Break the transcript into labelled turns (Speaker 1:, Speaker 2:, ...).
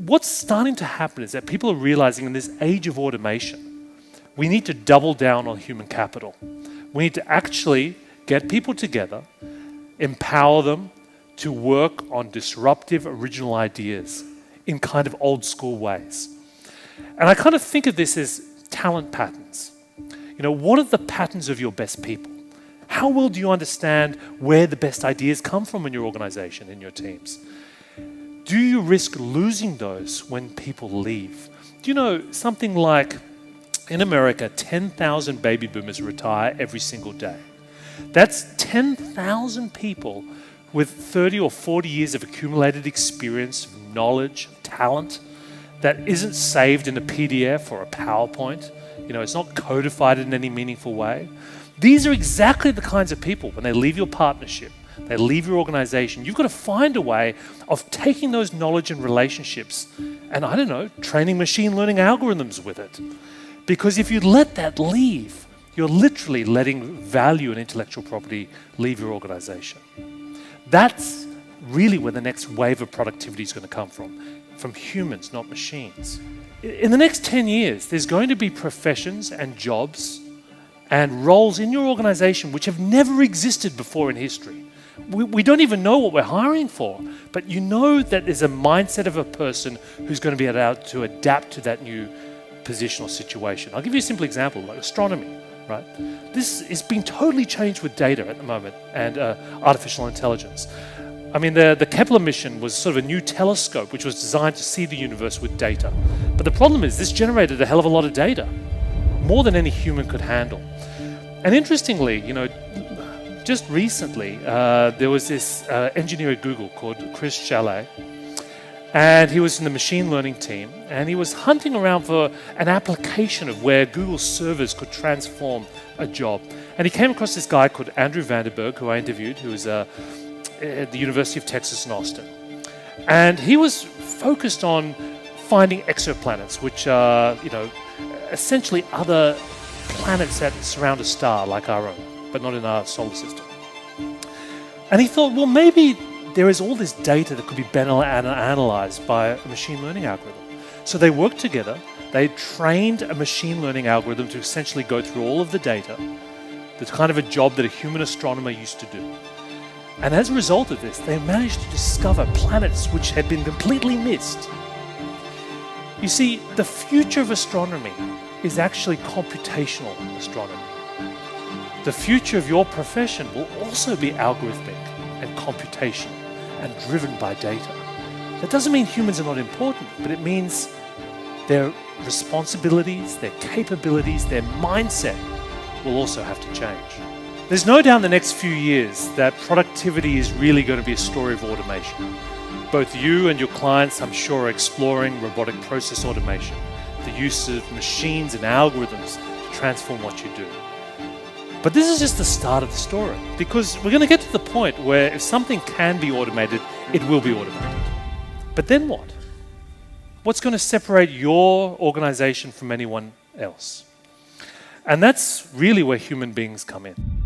Speaker 1: what's starting to happen is that people are realizing in this age of automation, we need to double down on human capital. We need to actually get people together, empower them to work on disruptive, original ideas in kind of old school ways. And I kind of think of this as talent patterns. What are the patterns of your best people? How well do you understand where the best ideas come from in your organization, in your teams? Do you risk losing those when people leave? Do you know something like, in America, 10,000 baby boomers retire every single day. That's 10,000 people with 30 or 40 years of accumulated experience, knowledge, talent, that isn't saved in a PDF or a PowerPoint. It's not codified in any meaningful way. These are exactly the kinds of people, when they leave your partnership, they leave your organization, you've got to find a way of taking those knowledge and relationships and, training machine learning algorithms with it. Because if you let that leave, you're literally letting value and intellectual property leave your organization. That's really where the next wave of productivity is going to come from humans, not machines. In the next 10 years, there's going to be professions and jobs and roles in your organization which have never existed before in history. We don't even know what we're hiring for, but you know that there's a mindset of a person who's going to be able to adapt to that new positional situation. I'll give you a simple example, like astronomy, right? This is being totally changed with data at the moment and artificial intelligence. I mean, the Kepler mission was sort of a new telescope which was designed to see the universe with data. But the problem is this generated a hell of a lot of data, more than any human could handle. And interestingly, just recently, there was this engineer at Google called Chris Chalet, and he was in the machine learning team, and he was hunting around for an application of where Google servers could transform a job. And he came across this guy called Andrew Vanderberg, who I interviewed, who was at the University of Texas in Austin. And he was focused on finding exoplanets, which are, essentially other planets that surround a star like our own, but not in our solar system. And he thought, well, maybe there is all this data that could be better analyzed by a machine learning algorithm. So they worked together. They trained a machine learning algorithm to essentially go through all of the data, the kind of a job that a human astronomer used to do. And as a result of this, they managed to discover planets which had been completely missed. You see, the future of astronomy is actually computational astronomy. The future of your profession will also be algorithmic and computational and driven by data. That doesn't mean humans are not important, but it means their responsibilities, their capabilities, their mindset will also have to change. There's no doubt in the next few years that productivity is really going to be a story of automation. Both you and your clients, I'm sure, are exploring robotic process automation, the use of machines and algorithms to transform what you do. But this is just the start of the story, because we're going to get to the point where if something can be automated, it will be automated. But then what? What's going to separate your organization from anyone else? And that's really where human beings come in.